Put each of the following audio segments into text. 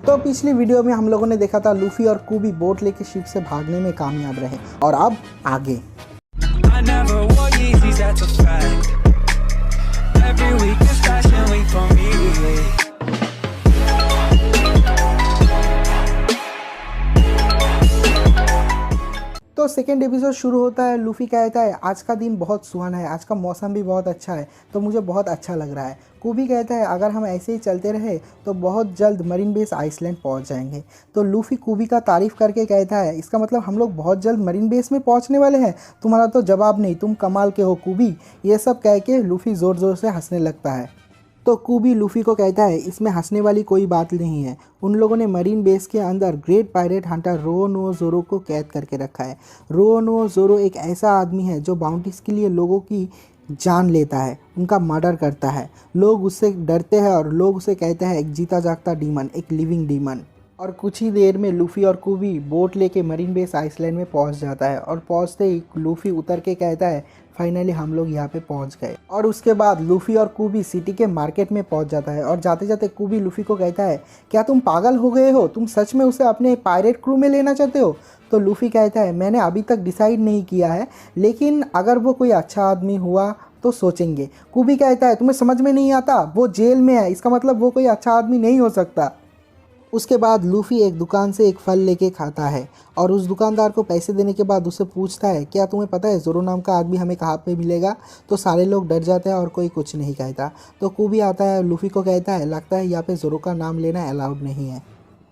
तो पिछली वीडियो में हम लोगों ने देखा था लूफी और कूबी बोट लेके शिप से भागने में कामयाब रहे और अब आगे। I never wore Yeezys, that's a fact. Every week is fashion week for me. तो सेकेंड एपिसोड शुरू होता है। लूफी कहता है आज का दिन बहुत सुहाना है, आज का मौसम भी बहुत अच्छा है, तो मुझे बहुत अच्छा लग रहा है। कूबी कहता है अगर हम ऐसे ही चलते रहे तो बहुत जल्द मरीन बेस आइसलैंड पहुंच जाएंगे। तो लूफी कूबी का तारीफ़ करके कहता है इसका मतलब हम लोग बहुत जल्द मरीन बेस में पहुंचने वाले हैं, तुम्हारा तो जवाब नहीं, तुम कमाल के हो कूबी। ये सब कह के लूफी ज़ोर ज़ोर से हंसने लगता है। तो कूबी लूफी को कहता है इसमें हंसने वाली कोई बात नहीं है, उन लोगों ने मरीन बेस के अंदर ग्रेट पायरेट हंटर रोओनुओ ज़ोरो को कैद करके रखा है। रोओनुओ ज़ोरो एक ऐसा आदमी है जो बाउंटीज के लिए लोगों की जान लेता है, उनका मर्डर करता है। लोग उससे डरते हैं और लोग उसे कहते हैं एक जीता जागता डीमन, एक लिविंग डीमन। और कुछ ही देर में लूफी और कूबी बोट लेके मरीन बेस आइसलैंड में पहुंच जाता है और पहुंचते ही लूफी उतर के कहता है फाइनली हम लोग यहाँ पे पहुंच गए। और उसके बाद लूफी और कूबी सिटी के मार्केट में पहुंच जाता है और जाते जाते कूबी लूफी को कहता है क्या तुम पागल हो गए हो, तुम सच में उसे अपने पायरेट क्रू में लेना चाहते हो? तो लूफी कहता है मैंने अभी तक डिसाइड नहीं किया है, लेकिन अगर वो कोई अच्छा आदमी हुआ तो सोचेंगे। कूबी कहता है तुम्हें समझ में नहीं आता, वो जेल में है, इसका मतलब वो कोई अच्छा आदमी नहीं हो सकता। उसके बाद लूफी एक दुकान से एक फल लेके खाता है और उस दुकानदार को पैसे देने के बाद उससे पूछता है क्या तुम्हें पता है ज़ोरो नाम का आदमी हमें कहाँ पे मिलेगा? तो सारे लोग डर जाते हैं और कोई कुछ नहीं कहता। तो कूबी आता है, लूफी को कहता है लगता है यहाँ पे ज़ोरो का नाम लेना अलाउड नहीं है।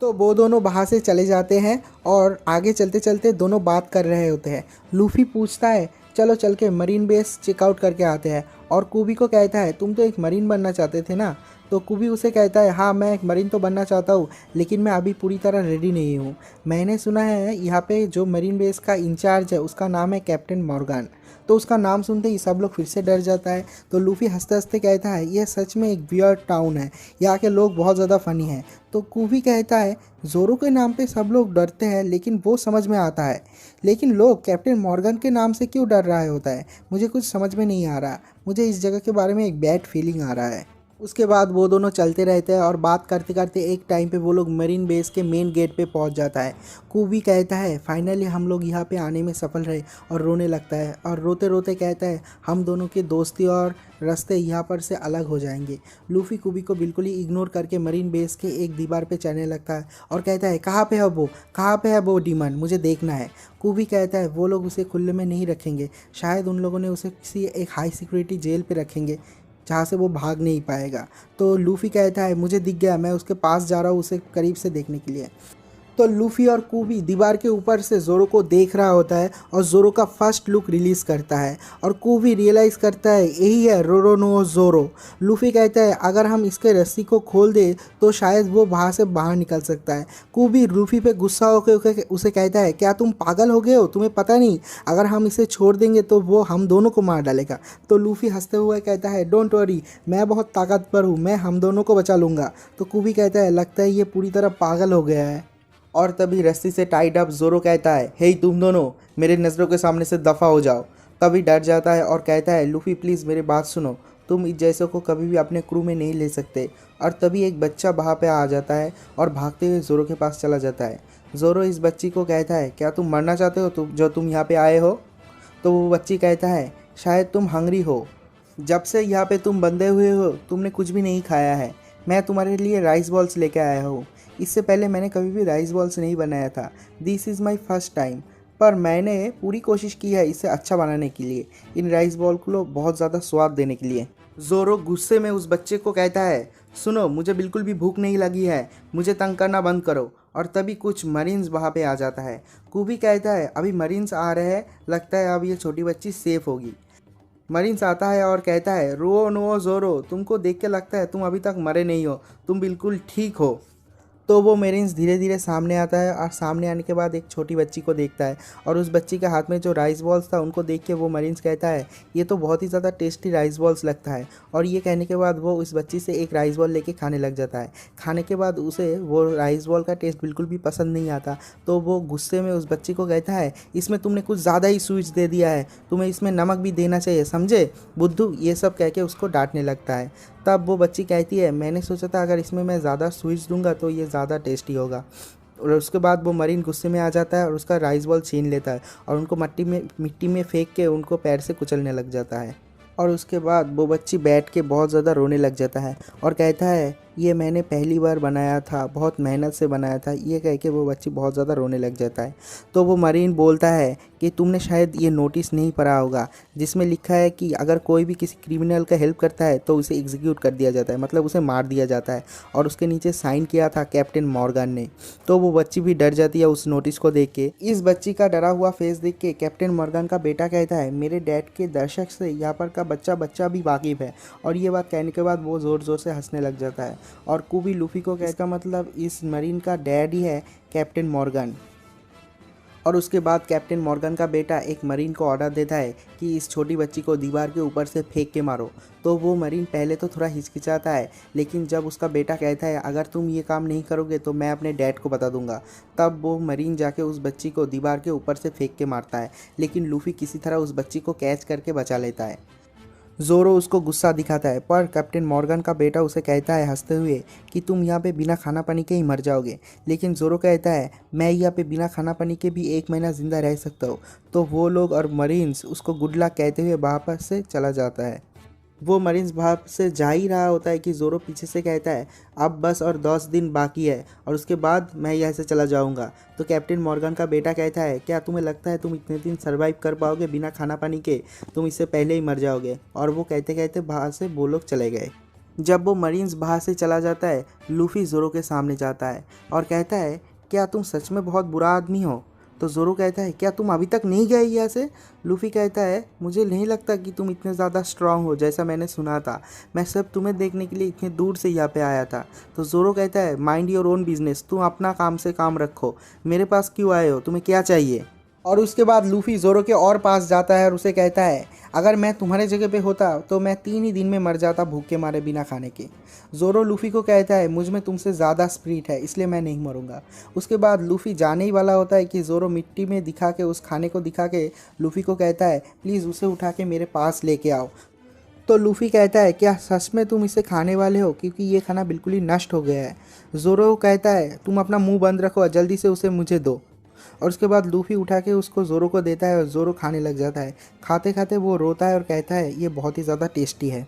तो वो दोनों बाहर से चले जाते हैं और आगे चलते चलते दोनों बात कर रहे होते हैं। लूफी पूछता है चलो चल के मरीन बेस चेकआउट करके आते हैं, और कूबी को कहता है तुम तो एक मरीन बनना चाहते थे ना? तो कूबी उसे कहता है हाँ मैं एक मरीन तो बनना चाहता हूँ, लेकिन मैं अभी पूरी तरह रेडी नहीं हूँ। मैंने सुना है यहाँ पे जो मरीन बेस का इंचार्ज है उसका नाम है कैप्टन मॉर्गन। तो उसका नाम सुनते ही सब लोग फिर से डर जाता है। तो लूफी हंसते हंसते कहता है यह सच में एक वियर्ड टाउन है, यहाँ के लोग बहुत ज़्यादा फ़नी हैं। तो कूबी कहता है ज़ोरो के नाम पे सब लोग डरते हैं, लेकिन वो समझ में आता है, लेकिन लोग कैप्टन मॉर्गन के नाम से क्यों डर रहा होता है? मुझे कुछ समझ में नहीं आ रहा, मुझे इस जगह के बारे में एक बैड फीलिंग आ रहा है। उसके बाद वो दोनों चलते रहते हैं और बात करते करते एक टाइम पे वो लोग मरीन बेस के मेन गेट पे पहुंच जाता है। कूबी कहता है फाइनली हम लोग यहाँ पे आने में सफल रहे, और रोने लगता है और रोते रोते कहता है हम दोनों की दोस्ती और रास्ते यहाँ पर से अलग हो जाएंगे। लूफी कूबी को बिल्कुल ही इग्नोर करके मरीन बेस के एक दीवार पे चढ़ने लगता है और कहता है कहाँ पे है वो, कहाँ पे है वो डीमन, मुझे देखना है। कूबी कहता है वो लोग उसे खुले में नहीं रखेंगे, शायद उन लोगों ने उसे किसी एक हाई सिक्योरिटी जेल पे रखेंगे जहाँ से वो भाग नहीं पाएगा। तो लूफी कहता है मुझे दिख गया, मैं उसके पास जा रहा हूँ उसे करीब से देखने के लिए। तो लूफी और कूबी दीवार के ऊपर से ज़ोरो को देख रहा होता है और ज़ोरो का फर्स्ट लुक रिलीज़ करता है और कूबी रियलाइज़ करता है यही है रोरोनुओ ज़ोरो। लूफी कहता है अगर हम इसके रस्सी को खोल दें तो शायद वो वहाँ से बाहर निकल सकता है। कूबी लूफी पे गुस्सा होकर उसे कहता है क्या तुम पागल हो गए हो, तुम्हें पता नहीं अगर हम इसे छोड़ देंगे तो वो हम दोनों को मार डालेगा? तो लूफी हंसते हुए कहता है डोंट वरी, मैं बहुत ताकतवर हूँ, मैं हम दोनों को बचा लूँगा। तो कूबी कहता है लगता है ये पूरी तरह पागल हो गया है। और तभी रस्सी से टाइड अप ज़ोरो कहता है हे तुम दोनों मेरे नज़रों के सामने से दफ़ा हो जाओ। तभी डर जाता है और कहता है लूफी प्लीज़ मेरी बात सुनो, तुम इस जैसों को कभी भी अपने क्रू में नहीं ले सकते। और तभी एक बच्चा वहाँ पे आ जाता है और भागते हुए ज़ोरो के पास चला जाता है। ज़ोरो इस बच्ची को कहता है क्या तुम मरना चाहते हो जो तुम यहाँ पे आए हो? तो वो बच्ची कहता है शायद तुम हंग्री हो, जब से यहाँ पे तुम बंधे हुए हो तुमने कुछ भी नहीं खाया है, मैं तुम्हारे लिए राइस बॉल्स लेके आया हूँ। इससे पहले मैंने कभी भी राइस बॉल्स नहीं बनाया था, this is my first time, पर मैंने पूरी कोशिश की है इसे अच्छा बनाने के लिए, इन राइस बॉल को बहुत ज़्यादा स्वाद देने के लिए। ज़ोरो गुस्से में उस बच्चे को कहता है सुनो मुझे बिल्कुल भी भूख नहीं लगी है, मुझे तंग करना बंद करो। और तभी कुछ मरीन्स वहाँ पे आ जाता है। कूबी कहता है अभी मरीन्स आ रहे हैं, लगता है अब ये छोटी बच्ची सेफ़ होगी। मरीन्स आता है और कहता है रोओनुओ ज़ोरो तुमको देख के लगता है तुम अभी तक मरे नहीं हो, तुम बिल्कुल ठीक हो। तो वो मेरिन्स धीरे धीरे सामने आता है और सामने आने के बाद एक छोटी बच्ची को देखता है और उस बच्ची के हाथ में जो राइस बॉल्स था उनको देख के वो मरीन्स कहता है ये तो बहुत ही ज़्यादा टेस्टी राइस बॉल्स लगता है। और ये कहने के बाद वो उस बच्ची से एक राइस बॉल लेके खाने लग जाता है। खाने के बाद उसे वो राइस बॉल का टेस्ट बिल्कुल भी पसंद नहीं आता, तो वो गुस्से में उस बच्ची को कहता है इसमें तुमने कुछ ज़्यादा ही स्वीट्स दे दिया है, तुम्हें इसमें नमक भी देना चाहिए, समझे बुद्धू, ये सब कह के उसको डांटने लगता है। तब वो बच्ची कहती है मैंने सोचा था अगर इसमें मैं ज़्यादा स्वीट्स दूंगा तो ये ज़्यादा टेस्टी होगा। और उसके बाद वो मरीन गुस्से में आ जाता है और उसका राइस बॉल छीन लेता है और उनको मिट्टी में फेंक के उनको पैर से कुचलने लग जाता है। और उसके बाद वो बच्ची बैठ के बहुत ज़्यादा रोने लग जाता है और कहता है ये मैंने पहली बार बनाया था, बहुत मेहनत से बनाया था। ये कह के वो बच्ची बहुत ज़्यादा रोने लग जाता है। तो वो मरीन बोलता है कि तुमने शायद ये नोटिस नहीं पढ़ा होगा जिसमें लिखा है कि अगर कोई भी किसी क्रिमिनल का हेल्प करता है तो उसे एग्जीक्यूट कर दिया जाता है, मतलब उसे मार दिया जाता है। और उसके नीचे साइन किया था कैप्टन मॉर्गन ने। तो वो बच्ची भी डर जाती है उस नोटिस को देख के। इस बच्ची का डरा हुआ फेस देख के कैप्टन मॉर्गन का बेटा कहता है मेरे डैड के दर्शक से यहाँ पर का बच्चा भी वाकिफ़ है। और ये बात कहने के बाद वो ज़ोर ज़ोर से हंसने लग जाता है। और कूबी लूफी को कहता मतलब इस मरीन का डैड ही है कैप्टन मॉर्गन। और उसके बाद कैप्टन मॉर्गन का बेटा एक मरीन को ऑर्डर देता है कि इस छोटी बच्ची को दीवार के ऊपर से फेंक के मारो। तो वो मरीन पहले तो थोड़ा हिचकिचाता है, लेकिन जब उसका बेटा कहता है अगर तुम ये काम नहीं करोगे तो मैं अपने डैड को बता दूंगा, तब वो मरीन जाके उस बच्ची को दीवार के ऊपर से फेंक के मारता है। लेकिन लूफी किसी तरह उस बच्ची को कैच करके बचा लेता है। ज़ोरो उसको गुस्सा दिखाता है पर कैप्टन मॉर्गन का बेटा उसे कहता है हंसते हुए कि तुम यहाँ पे बिना खाना पानी के ही मर जाओगे। लेकिन ज़ोरो कहता है मैं यहाँ पे बिना खाना पानी के भी 1 महीना ज़िंदा रह सकता हूँ। तो वो लोग और मरीन्स उसको गुड लक कहते हुए वापस से चला जाता है। वो मरीन्स बाहर से जा ही रहा होता है कि ज़ोरो पीछे से कहता है अब बस और 10 दिन बाकी है और उसके बाद मैं यहाँ से चला जाऊँगा। तो कैप्टन मॉर्गन का बेटा कहता है क्या तुम्हें लगता है तुम इतने दिन सर्वाइव कर पाओगे बिना खाना पानी के? तुम इससे पहले ही मर जाओगे। और वो कहते कहते बाहर से वो लोग चले गए। जब वो मरीन्स बाहर से चला जाता है लूफी ज़ोरो के सामने जाता है और कहता है क्या तुम सच में बहुत बुरा आदमी हो? तो ज़ोरो कहता है क्या तुम अभी तक नहीं गए यहाँ से? लूफी कहता है मुझे नहीं लगता कि तुम इतने ज़्यादा स्ट्रांग हो जैसा मैंने सुना था। मैं सब तुम्हें देखने के लिए इतने दूर से यहाँ पे आया था। तो ज़ोरो कहता है माइंड योर ओन बिजनेस, तुम अपना काम से काम रखो, मेरे पास क्यों आए हो, तुम्हें क्या चाहिए? और उसके बाद लूफी ज़ोरो के और पास जाता है और उसे कहता है अगर मैं तुम्हारे जगह पे होता तो मैं 3 ही दिन में मर जाता भूख के मारे बिना खाने के। ज़ोरो लूफी को कहता है मुझ में तुमसे ज़्यादा स्पिरिट है इसलिए मैं नहीं मरूंगा। उसके बाद लूफी जाने ही वाला होता है कि ज़ोरो मिट्टी में दिखा के उस खाने को दिखा के लूफी को कहता है प्लीज़ उसे उठा के मेरे पास लेके आओ। तो लूफी कहता है क्या सच में तुम इसे खाने वाले हो, क्योंकि ये खाना बिल्कुल ही नष्ट हो गया है। ज़ोरो कहता है तुम अपना मुंह बंद रखो और जल्दी से उसे मुझे दो। और उसके बाद लूफी उठा के उसको ज़ोरो को देता है और ज़ोरो खाने लग जाता है। खाते खाते वो रोता है और कहता है ये बहुत ही ज़्यादा टेस्टी है।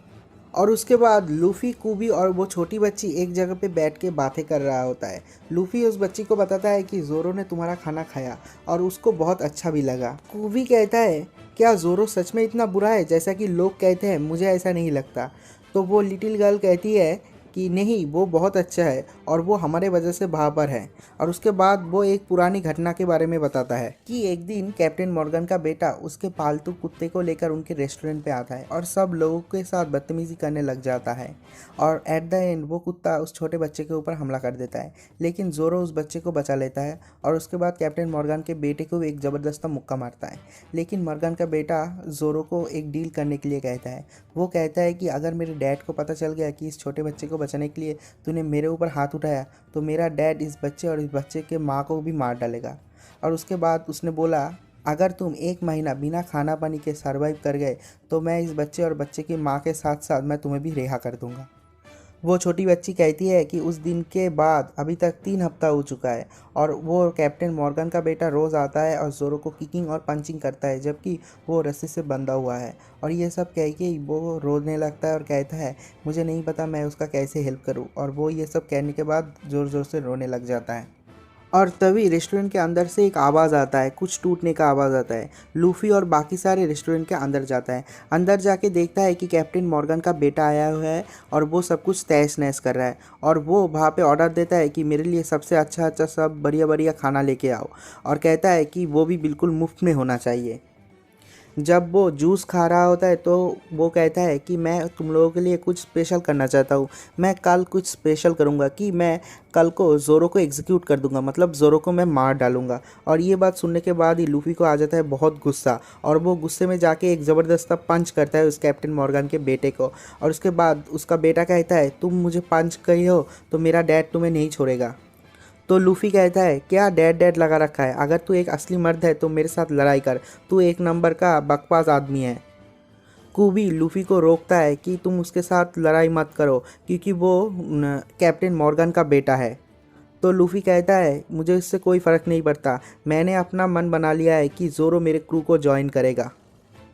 और उसके बाद लूफी, कूबी और वो छोटी बच्ची एक जगह पे बैठ के बातें कर रहा होता है। लूफी उस बच्ची को बताता है कि ज़ोरो ने तुम्हारा खाना खाया और उसको बहुत अच्छा भी लगा। कूबी कहता है क्या ज़ोरो सच में इतना बुरा है जैसा कि लोग कहते हैं? मुझे ऐसा नहीं लगता। तो वो लिटिल गर्ल कहती है कि नहीं, वो बहुत अच्छा है और वो हमारे वजह से वहाँ पर है। और उसके बाद वो एक पुरानी घटना के बारे में बताता है कि एक दिन कैप्टन मॉर्गन का बेटा उसके पालतू कुत्ते को लेकर उनके रेस्टोरेंट पे आता है और सब लोगों के साथ बदतमीजी करने लग जाता है। और एट द एंड वो कुत्ता उस छोटे बच्चे के ऊपर हमला कर देता है, लेकिन ज़ोरो उस बच्चे को बचा लेता है। और उसके बाद कैप्टन मॉर्गन के बेटे को एक ज़बरदस्त मुक्का मारता है। लेकिन मॉर्गन का बेटा ज़ोरो को एक डील करने के लिए कहता है। वो कहता है कि अगर मेरे डैड को पता चल गया कि इस छोटे बच्चे को बचाने के लिए तूने मेरे ऊपर हाथ उठाया तो मेरा डैड इस बच्चे और इस बच्चे के माँ को भी मार डालेगा। और उसके बाद उसने बोला अगर तुम 1 महीना बिना खाना पानी के सर्वाइव कर गए तो मैं इस बच्चे और बच्चे की माँ के साथ साथ मैं तुम्हें भी रिहा कर दूंगा। वो छोटी बच्ची कहती है कि उस दिन के बाद अभी तक 3 हफ्ता हो चुका है और वो कैप्टन मॉर्गन का बेटा रोज़ आता है और ज़ोरो को किकिंग और पंचिंग करता है जबकि वो रस्सी से बंधा हुआ है। और ये सब कह के वो रोने लगता है और कहता है मुझे नहीं पता मैं उसका कैसे हेल्प करूं। और वो ये सब कहने के बाद ज़ोर ज़ोर से रोने लग जाता है। और तभी रेस्टोरेंट के अंदर से एक आवाज़ आता है, कुछ टूटने का आवाज़ आता है। लूफी और बाकी सारे रेस्टोरेंट के अंदर जाता है। अंदर जाके देखता है कि कैप्टन मॉर्गन का बेटा आया हुआ है और वो सब कुछ तहस नहस कर रहा है। और वो वहाँ पे ऑर्डर देता है कि मेरे लिए सबसे अच्छा अच्छा सब बढ़िया बढ़िया खाना लेके आओ, और कहता है कि वो भी बिल्कुल मुफ्त में होना चाहिए। जब वो जूस खा रहा होता है तो वो कहता है कि मैं तुम लोगों के लिए कुछ स्पेशल करना चाहता हूँ। मैं कल कुछ स्पेशल करूँगा कि मैं कल को ज़ोरो को एग्जीक्यूट कर दूंगा, मतलब ज़ोरो को मैं मार डालूंगा। और ये बात सुनने के बाद ही लूफी को आ जाता है बहुत गुस्सा और वो गुस्से में जाके एक ज़बरदस्त पंच करता है उस कैप्टन मॉर्गन के बेटे को। और उसके बाद उसका बेटा कहता है तुम मुझे पंच कही हो तो मेरा डैड तुम्हें नहीं छोड़ेगा। तो लूफी कहता है क्या डैड डैड लगा रखा है, अगर तू एक असली मर्द है तो मेरे साथ लड़ाई कर, तू एक नंबर का बकवास आदमी है। कूबी लूफी को रोकता है कि तुम उसके साथ लड़ाई मत करो क्योंकि वो कैप्टन मॉर्गन का बेटा है। तो लूफी कहता है मुझे इससे कोई फ़र्क नहीं पड़ता, मैंने अपना मन बना लिया है कि ज़ोरो मेरे क्रू को ज्वाइन करेगा।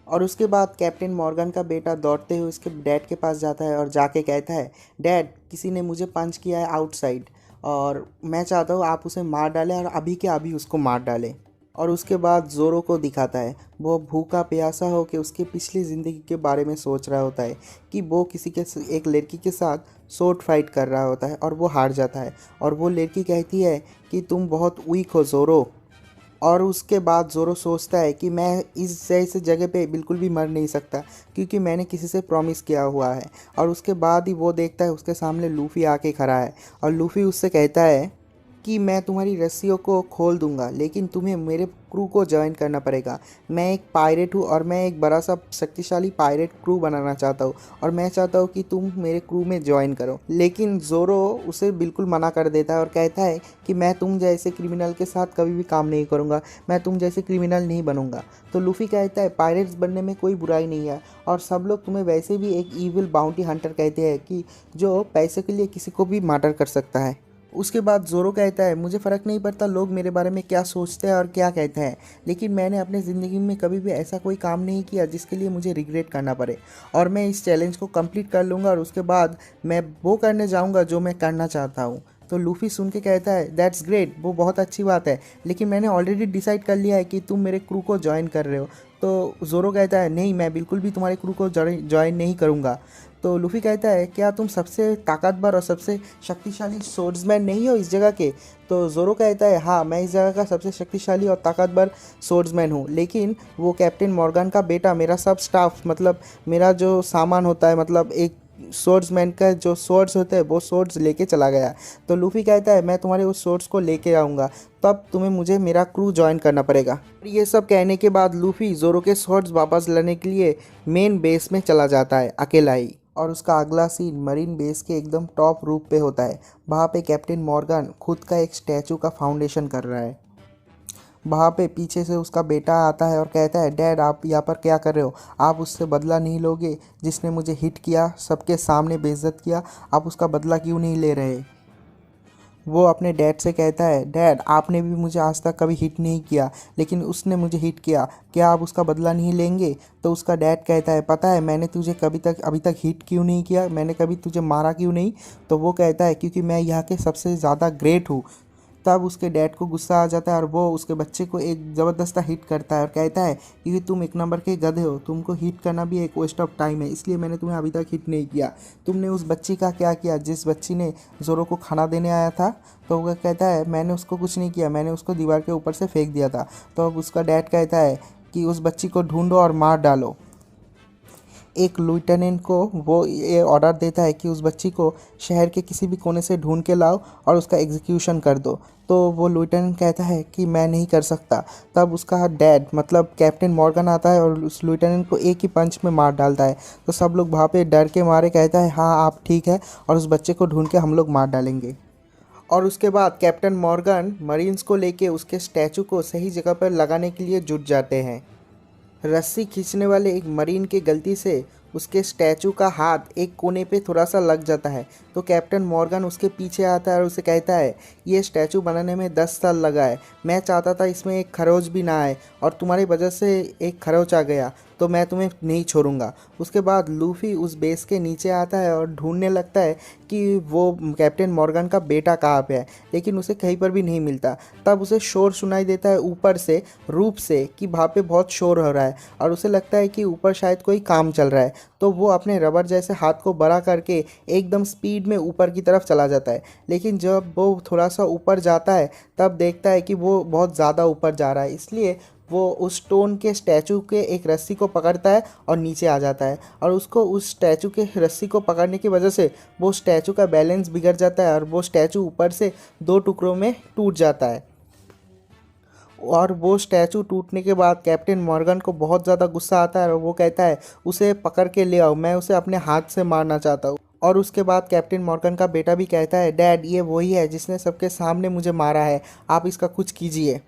और उसके बाद कैप्टन मॉर्गन का बेटा दौड़ते हुए उसके डैड के पास जाता है और जाके कहता है डैड किसी ने मुझे पंच किया है आउटसाइड और मैं चाहता हूँ आप उसे मार डालें और अभी के अभी उसको मार डालें। और उसके बाद ज़ोरो को दिखाता है वो भूखा प्यासा हो के उसकी पिछली ज़िंदगी के बारे में सोच रहा होता है कि वो किसी के एक लड़की के साथ शॉर्ट फाइट कर रहा होता है और वो हार जाता है और वो लड़की कहती है कि तुम बहुत वीक हो ज़ोरो। और उसके बाद ज़ोरो सोचता है कि मैं इस जैसे जगह पे बिल्कुल भी मर नहीं सकता क्योंकि मैंने किसी से प्रॉमिस किया हुआ है। और उसके बाद ही वो देखता है उसके सामने लूफ़ी आके खड़ा है और लूफ़ी उससे कहता है कि मैं तुम्हारी रस्सियों को खोल दूंगा लेकिन तुम्हें मेरे क्रू को ज्वाइन करना पड़ेगा। मैं एक पायरेट हूँ और मैं एक बड़ा सा शक्तिशाली पायरेट क्रू बनाना चाहता हूँ और मैं चाहता हूँ कि तुम मेरे क्रू में ज्वाइन करो। लेकिन ज़ोरो उसे बिल्कुल मना कर देता है और कहता है कि मैं तुम जैसे क्रिमिनल के साथ कभी भी काम नहीं करूँगा, मैं तुम जैसे क्रिमिनल नहीं बनूँगा। तो लूफ़ी कहता है पायरेट्स बनने में कोई बुराई नहीं है और सब लोग तुम्हें वैसे भी एक ईविल बाउंटी हंटर कहते हैं कि जो पैसे के लिए किसी को भी मर्डर कर सकता है। उसके बाद ज़ोरो कहता है मुझे फ़र्क नहीं पड़ता लोग मेरे बारे में क्या सोचते हैं और क्या कहते हैं, लेकिन मैंने अपनी ज़िंदगी में कभी भी ऐसा कोई काम नहीं किया जिसके लिए मुझे रिग्रेट करना पड़े और मैं इस चैलेंज को कंप्लीट कर लूँगा और उसके बाद मैं वो करने जाऊँगा जो मैं करना चाहता हूँ। तो लूफ़ी सुन के कहता है दैट्स ग्रेट, वो बहुत अच्छी बात है, लेकिन मैंने ऑलरेडी डिसाइड कर लिया है कि तुम मेरे क्रू को ज्वाइन कर रहे हो। तो ज़ोरो कहता है नहीं, मैं बिल्कुल भी तुम्हारे क्रू को ज्वाइन नहीं करूँगा। तो लूफ़ी कहता है क्या तुम सबसे ताकतवर और सबसे शक्तिशाली सोर्ड्समैन नहीं हो इस जगह के? तो ज़ोरो कहता है हाँ, मैं इस जगह का सबसे शक्तिशाली और ताकतवर सोर्ड्समैन हूँ, लेकिन वो कैप्टन मॉर्गन का बेटा मेरा सब स्टाफ मतलब मेरा जो सामान होता है मतलब एक सोर्ड्समैन का जो सोर्ड्स होते हैं वो सोर्ड्स लेके चला गया। तो लूफ़ी कहता है मैं तुम्हारे उस सोर्ड्स को लेके आऊँगा, तब तुम्हें मुझे मेरा क्रू ज्वाइन करना पड़ेगा। ये सब कहने के बाद लूफ़ी ज़ोरो के सोर्ड्स वापस लाने के लिए मेन बेस में चला जाता है अकेला ही। और उसका अगला सीन मरीन बेस के एकदम टॉप रूप पे होता है। वहाँ पे कैप्टन मॉर्गन खुद का एक स्टैचू का फाउंडेशन कर रहा है। वहाँ पे पीछे से उसका बेटा आता है और कहता है डैड आप यहाँ पर क्या कर रहे हो? आप उससे बदला नहीं लोगे जिसने मुझे हिट किया, सबके सामने बेइज्जत किया, आप उसका बदला क्यों नहीं ले रहे? वो अपने डैड से कहता है डैड आपने भी मुझे आज तक कभी हिट नहीं किया लेकिन उसने मुझे हिट किया, क्या आप उसका बदला नहीं लेंगे? तो उसका डैड कहता है पता है मैंने तुझे अभी तक हिट क्यों नहीं किया, मैंने कभी तुझे मारा क्यों नहीं? तो वो कहता है क्योंकि मैं यहाँ के सबसे ज़्यादा ग्रेट हूँ। तब उसके डैड को गुस्सा आ जाता है और वो उसके बच्चे को एक ज़बरदस्त हिट करता है और कहता है क्योंकि तुम एक नंबर के गधे हो, तुमको हिट करना भी एक वेस्ट ऑफ टाइम है, इसलिए मैंने तुम्हें अभी तक हिट नहीं किया। तुमने उस बच्ची का क्या किया जिस बच्ची ने ज़ोरो को खाना देने आया था? तो वो कहता है मैंने उसको कुछ नहीं किया, मैंने उसको दीवार के ऊपर से फेंक दिया था। तो अब उसका डैड कहता है कि उस बच्ची को ढूंढो और मार डालो। एक लुटेनेंट को वो ये ऑर्डर देता है कि उस बच्ची को शहर के किसी भी कोने से ढूंढ के लाओ और उसका एग्जीक्यूशन कर दो। तो वो लुटेनेंट कहता है कि मैं नहीं कर सकता। तब उसका डैड मतलब कैप्टन मॉर्गन आता है और उस लुटेनेंट को एक ही पंच में मार डालता है। तो सब लोग वहाँ पे डर के मारे कहता है हाँ आप ठीक है और उस बच्चे को ढूंढ के हम लोग मार डालेंगे। और उसके बाद कैप्टन मॉर्गन मरीन्स को लेके उसके स्टैचू को सही जगह पर लगाने के लिए जुट जाते हैं। रस्सी खींचने वाले एक मरीन के गलती से उसके स्टैचू का हाथ एक कोने पे थोड़ा सा लग जाता है। तो कैप्टन मॉर्गन उसके पीछे आता है और उसे कहता है ये स्टैचू बनाने में 10 साल लगा है, मैं चाहता था इसमें एक खरोच भी ना आए और तुम्हारी वजह से एक खरोच आ गया तो मैं तुम्हें नहीं छोड़ूंगा। उसके बाद लूफ़ी उस बेस के नीचे आता है और ढूंढने लगता है कि वो कैप्टन मॉर्गन का बेटा कहाँ पे है, लेकिन उसे कहीं पर भी नहीं मिलता। तब उसे शोर सुनाई देता है ऊपर से रूप से कि वहाँ पे बहुत शोर हो रहा है और उसे लगता है कि ऊपर शायद कोई काम चल रहा है। तो वो अपने रबर जैसे हाथ को बड़ा करके एकदम स्पीड में ऊपर की तरफ चला जाता है। लेकिन जब वो थोड़ा सा ऊपर जाता है तब देखता है कि वो बहुत ज़्यादा ऊपर जा रहा है, इसलिए वो उस स्टोन के स्टैचू के एक रस्सी को पकड़ता है और नीचे आ जाता है और उसको उस स्टैचू के रस्सी को पकड़ने की वजह से वो स्टैचू का बैलेंस बिगड़ जाता है और वो स्टैचू ऊपर से 2 टुकड़ों में टूट जाता है। और वो स्टैचू टूटने के बाद कैप्टन मॉर्गन को बहुत ज़्यादा गुस्सा आता है और वो कहता है उसे पकड़ के ले आओ, मैं उसे अपने हाथ से मारना चाहता हूँ। और उसके बाद कैप्टन मॉर्गन का बेटा भी कहता है डैड ये वही है जिसने सबके सामने मुझे मारा है, आप इसका कुछ कीजिए।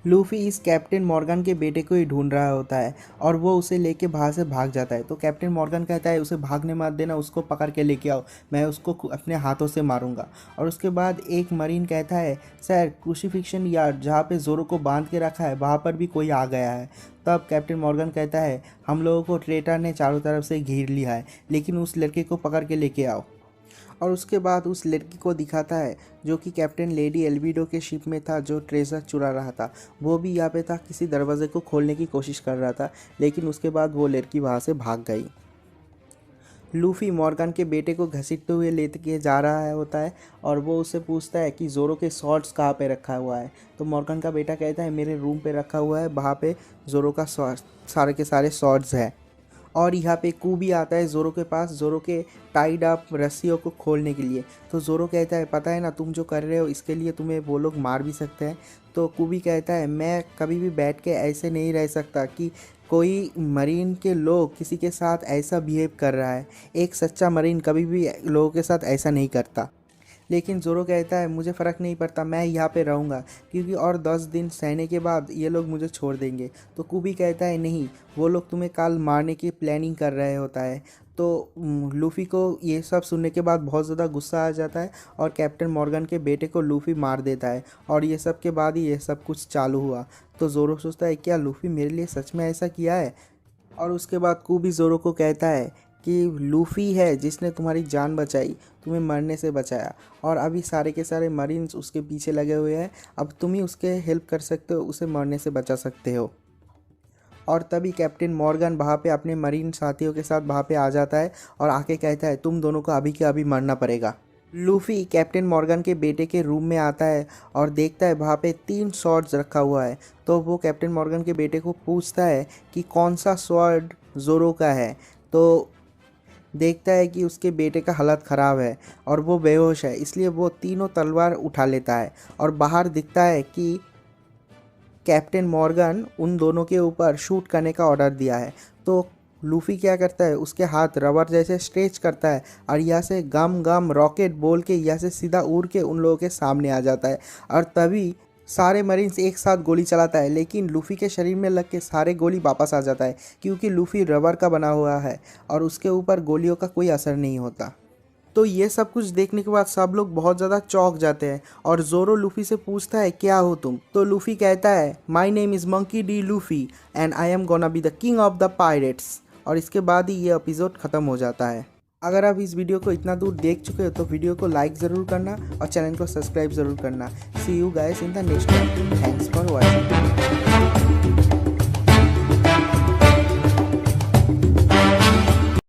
लूफी इस कैप्टन मॉर्गन के बेटे को ही ढूंढ रहा होता है और वो उसे लेके वहाँ से भाग जाता है। तो कैप्टन मॉर्गन कहता है उसे भागने मत देना, उसको पकड़ के लेके आओ, मैं उसको अपने हाथों से मारूंगा। और उसके बाद एक मरीन कहता है सर क्रूसिफिक्शन यार्ड जहाँ पे जोरो को बांध के रखा है वहाँ पर भी कोई आ गया है। तब कैप्टन मॉर्गन कहता है हम लोगों को ट्रेटर ने चारों तरफ से घेर लिया है, लेकिन उस लड़के को पकड़ के लेके आओ। और उसके बाद उस लड़की को दिखाता है जो कि कैप्टन लेडी एल्विडो के शिप में था, जो ट्रेजर चुरा रहा था। वो भी यहाँ पे था, किसी दरवाजे को खोलने की कोशिश कर रहा था, लेकिन उसके बाद वो लड़की वहाँ से भाग गई। लूफी मॉर्गन के बेटे को घसीटते हुए लेके जा रहा है होता है और वो उससे पूछता है कि जोरो के शॉर्ट्स कहाँ पे रखा हुआ है। तो मॉर्गन का बेटा कहता है मेरे रूम पे रखा हुआ है, वहाँ पे जोरो का सारे के सारे शॉर्ट्स है। और यहाँ पे कूबी आता है जोरो के पास, जोरो के टाइड अप रस्सियों को खोलने के लिए। तो जोरो कहता है पता है ना तुम जो कर रहे हो इसके लिए तुम्हें वो लोग मार भी सकते हैं। तो कूबी कहता है मैं कभी भी बैठ के ऐसे नहीं रह सकता कि कोई मरीन के लोग किसी के साथ ऐसा बिहेव कर रहा है। एक सच्चा मरीन कभी भी लोगों के साथ ऐसा नहीं करता। लेकिन जोरो कहता है मुझे फ़र्क नहीं पड़ता, मैं यहाँ पे रहूँगा क्योंकि और 10 दिन सहने के बाद ये लोग मुझे छोड़ देंगे। तो कूबी कहता है नहीं, वो लोग तुम्हें कल मारने की प्लानिंग कर रहे होता है। तो लूफ़ी को ये सब सुनने के बाद बहुत ज़्यादा गुस्सा आ जाता है और कैप्टन मॉर्गन के बेटे को लूफ़ी मार देता है। और ये सब के बाद ही ये सब कुछ चालू हुआ। तो जोरो सोचता है क्या लूफ़ी मेरे लिए सच में ऐसा किया है। और उसके बाद कूबी जोरो को कहता है कि लूफ़ी है जिसने तुम्हारी जान बचाई, तुम्हें मरने से बचाया, और अभी सारे के सारे मरीन्स उसके पीछे लगे हुए हैं। अब तुम ही उसके हेल्प कर सकते हो, उसे मरने से बचा सकते हो। और तभी कैप्टन मॉर्गन वहाँ पे अपने मरीन साथियों के साथ वहाँ पे आ जाता है और आके कहता है तुम दोनों को अभी के अभी मरना पड़ेगा। लूफ़ी कैप्टन मॉर्गन के बेटे के रूम में आता है और देखता है वहाँ पे 3 स्वॉर्ड्स रखा हुआ है। तो वो कैप्टन मॉर्गन के बेटे को पूछता है कि कौन सा स्वॉर्ड जोरो का है। तो देखता है कि उसके बेटे का हालत ख़राब है और वो बेहोश है, इसलिए वो तीनों तलवार उठा लेता है। और बाहर दिखता है कि कैप्टन मॉर्गन उन दोनों के ऊपर शूट करने का ऑर्डर दिया है। तो लूफ़ी क्या करता है उसके हाथ रबर जैसे स्ट्रेच करता है और यहाँ से गम गम रॉकेट बोल के यहाँ से सीधा उड़ के उन लोगों के सामने आ जाता है। और तभी सारे मरीन्स एक साथ गोली चलाता है, लेकिन लूफ़ी के शरीर में लग के सारे गोली वापस आ जाता है क्योंकि लूफ़ी रबर का बना हुआ है और उसके ऊपर गोलियों का कोई असर नहीं होता। तो ये सब कुछ देखने के बाद सब लोग बहुत ज़्यादा चौंक जाते हैं और जोरो लूफ़ी से पूछता है क्या हो तुम। तो लूफ़ी कहता है my name is monkey D Luffy and I am gonna be the king of the pirates. और इसके बाद ही ये एपिसोड ख़त्म हो जाता है। अगर आप इस वीडियो को इतना दूर देख चुके हो तो वीडियो को लाइक ज़रूर करना और चैनल को सब्सक्राइब ज़रूर करना। See you guys in the next video. Thanks for watching.